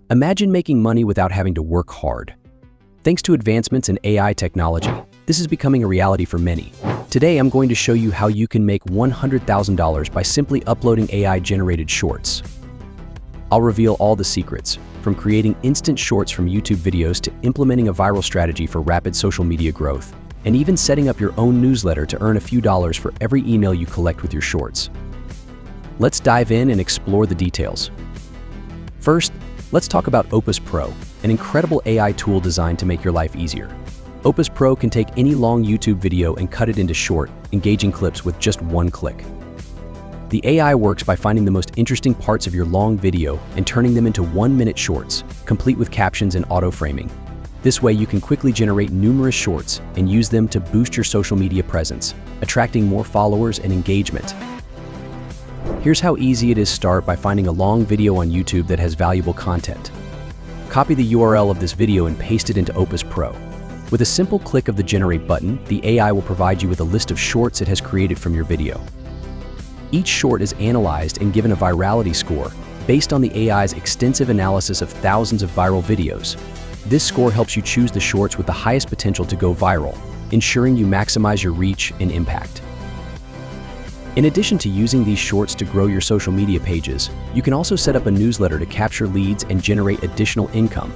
Imagine making money without having to work hard. Thanks to advancements in AI technology, this is becoming a reality for many. Today, I'm going to show you how you can make $100,000 by simply uploading AI-generated shorts. I'll reveal all the secrets, from creating instant shorts from YouTube videos to implementing a viral strategy for rapid social media growth, and even setting up your own newsletter to earn a few dollars for every email you collect with your shorts. Let's dive in and explore the details. First, let's talk about OpusPro, an incredible AI tool designed to make your life easier. OpusPro can take any long YouTube video and cut it into short, engaging clips with just one click. The AI works by finding the most interesting parts of your long video and turning them into 1-minute shorts, complete with captions and auto-framing. This way you can quickly generate numerous shorts and use them to boost your social media presence, attracting more followers and engagement. Here's how easy it is to start by finding a long video on YouTube that has valuable content. Copy the URL of this video and paste it into OpusPro. With a simple click of the Generate button, the AI will provide you with a list of shorts it has created from your video. Each short is analyzed and given a virality score based on the AI's extensive analysis of thousands of viral videos. This score helps you choose the shorts with the highest potential to go viral, ensuring you maximize your reach and impact. In addition to using these shorts to grow your social media pages, you can also set up a newsletter to capture leads and generate additional income.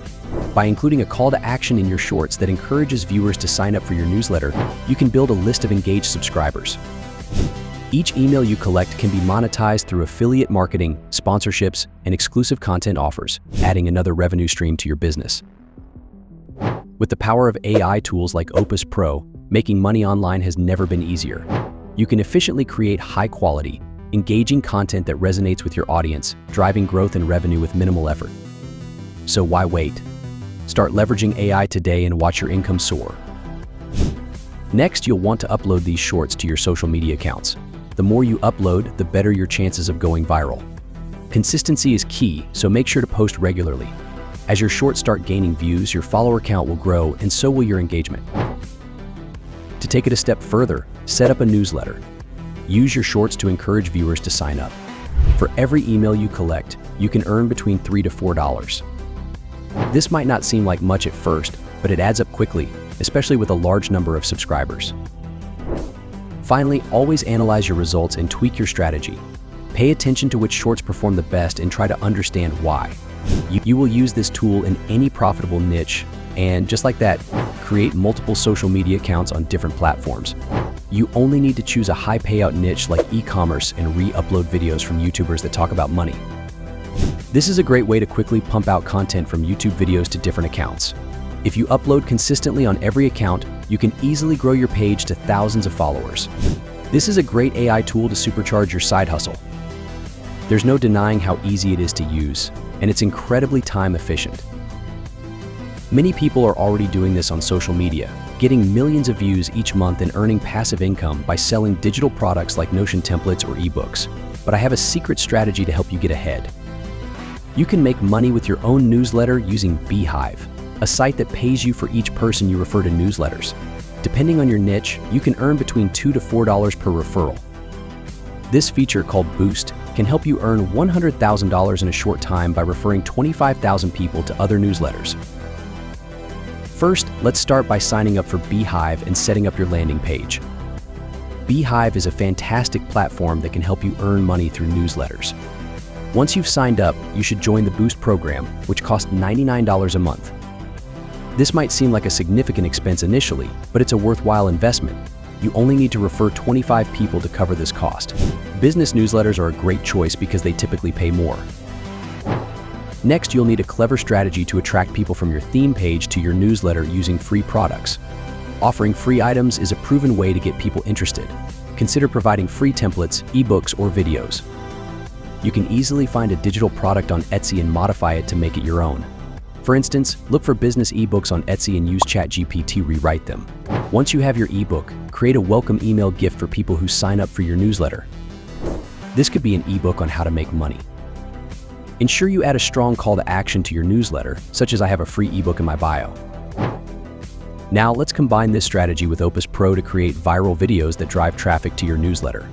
By including a call to action in your shorts that encourages viewers to sign up for your newsletter, you can build a list of engaged subscribers. Each email you collect can be monetized through affiliate marketing, sponsorships, and exclusive content offers, adding another revenue stream to your business. With the power of AI tools like OpusPro, making money online has never been easier. You can efficiently create high-quality, engaging content that resonates with your audience, driving growth and revenue with minimal effort. So why wait? Start leveraging AI today and watch your income soar. Next, you'll want to upload these shorts to your social media accounts. The more you upload, the better your chances of going viral. Consistency is key, so make sure to post regularly. As your shorts start gaining views, your follower count will grow, and so will your engagement. To take it a step further, set up a newsletter. Use your shorts to encourage viewers to sign up. For every email you collect, you can earn between $3 to $4. This might not seem like much at first, but it adds up quickly, especially with a large number of subscribers. Finally, always analyze your results and tweak your strategy. Pay attention to which shorts perform the best and try to understand why. You will use this tool in any profitable niche, and just like that, create multiple social media accounts on different platforms. You only need to choose a high payout niche like e-commerce and re-upload videos from YouTubers that talk about money. This is a great way to quickly pump out content from YouTube videos to different accounts. If you upload consistently on every account, you can easily grow your page to thousands of followers. This is a great AI tool to supercharge your side hustle. There's no denying how easy it is to use, and it's incredibly time efficient. Many people are already doing this on social media, getting millions of views each month and earning passive income by selling digital products like Notion templates or ebooks. But I have a secret strategy to help you get ahead. You can make money with your own newsletter using Beehive, a site that pays you for each person you refer to newsletters. Depending on your niche, you can earn between $2 to $4 per referral. This feature, called Boost, can help you earn $100,000 in a short time by referring 25,000 people to other newsletters. First, let's start by signing up for Beehive and setting up your landing page. Beehive is a fantastic platform that can help you earn money through newsletters. Once you've signed up, you should join the Boost program, which costs $99 a month. This might seem like a significant expense initially, but it's a worthwhile investment. You only need to refer 25 people to cover this cost. Business newsletters are a great choice because they typically pay more. Next, you'll need a clever strategy to attract people from your theme page to your newsletter using free products. Offering free items is a proven way to get people interested. Consider providing free templates, ebooks, or videos. You can easily find a digital product on Etsy and modify it to make it your own. For instance, look for business ebooks on Etsy and use ChatGPT to rewrite them. Once you have your ebook, create a welcome email gift for people who sign up for your newsletter. This could be an ebook on how to make money. Ensure you add a strong call to action to your newsletter, such as "I have a free ebook in my bio." Now let's combine this strategy with OpusPro to create viral videos that drive traffic to your newsletter.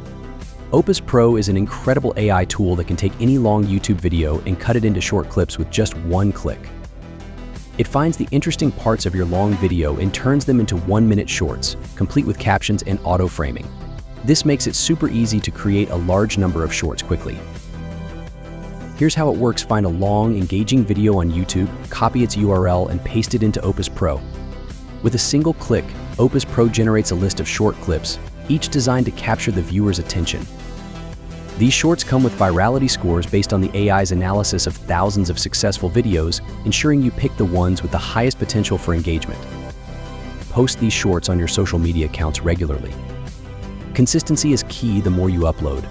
OpusPro is an incredible AI tool that can take any long YouTube video and cut it into short clips with just one click. It finds the interesting parts of your long video and turns them into 1-minute shorts, complete with captions and auto-framing. This makes it super easy to create a large number of shorts quickly. Here's how it works. Find a long, engaging video on YouTube, copy its URL, and paste it into OpusPro. With a single click, OpusPro generates a list of short clips, each designed to capture the viewer's attention. These shorts come with virality scores based on the AI's analysis of thousands of successful videos, ensuring you pick the ones with the highest potential for engagement. Post these shorts on your social media accounts regularly. Consistency is key. The more you upload,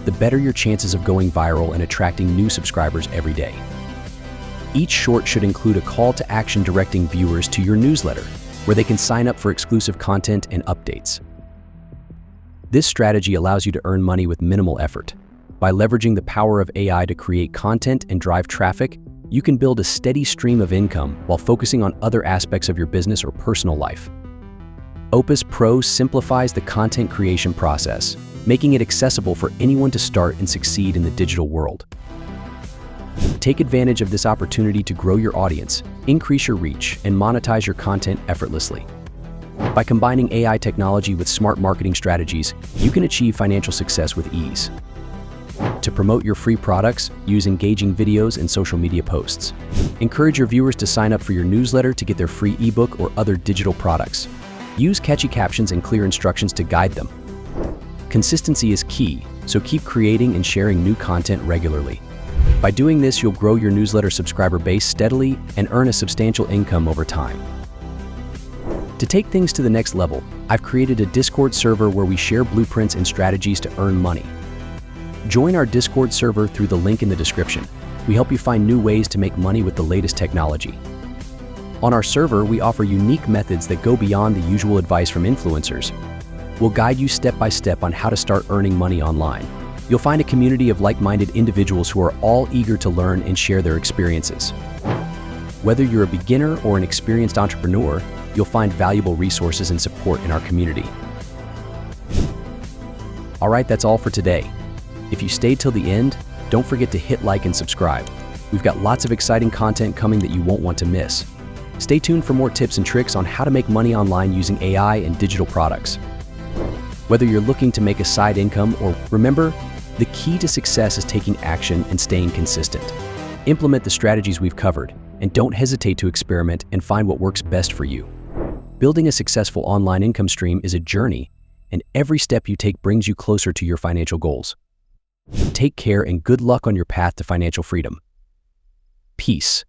the better your chances of going viral and attracting new subscribers every day. Each short should include a call to action directing viewers to your newsletter, where they can sign up for exclusive content and updates. This strategy allows you to earn money with minimal effort. By leveraging the power of AI to create content and drive traffic, you can build a steady stream of income while focusing on other aspects of your business or personal life. OpusPro simplifies the content creation process, making it accessible for anyone to start and succeed in the digital world. Take advantage of this opportunity to grow your audience, increase your reach, and monetize your content effortlessly. By combining AI technology with smart marketing strategies, you can achieve financial success with ease. To promote your free products, use engaging videos and social media posts. Encourage your viewers to sign up for your newsletter to get their free ebook or other digital products. Use catchy captions and clear instructions to guide them. Consistency is key, so keep creating and sharing new content regularly. By doing this, you'll grow your newsletter subscriber base steadily and earn a substantial income over time. To take things to the next level, I've created a Discord server where we share blueprints and strategies to earn money. Join our Discord server through the link in the description. We help you find new ways to make money with the latest technology. On our server, we offer unique methods that go beyond the usual advice from influencers. We'll guide you step by step on how to start earning money online. You'll find a community of like-minded individuals who are all eager to learn and share their experiences. Whether you're a beginner or an experienced entrepreneur, you'll find valuable resources and support in our community. All right, that's all for today. If you stayed till the end, don't forget to hit like and subscribe. We've got lots of exciting content coming that you won't want to miss. Stay tuned for more tips and tricks on how to make money online using AI and digital products. Whether you're looking to make a side income or remember, the key to success is taking action and staying consistent. Implement the strategies we've covered, and don't hesitate to experiment and find what works best for you. Building a successful online income stream is a journey, and every step you take brings you closer to your financial goals. Take care and good luck on your path to financial freedom. Peace.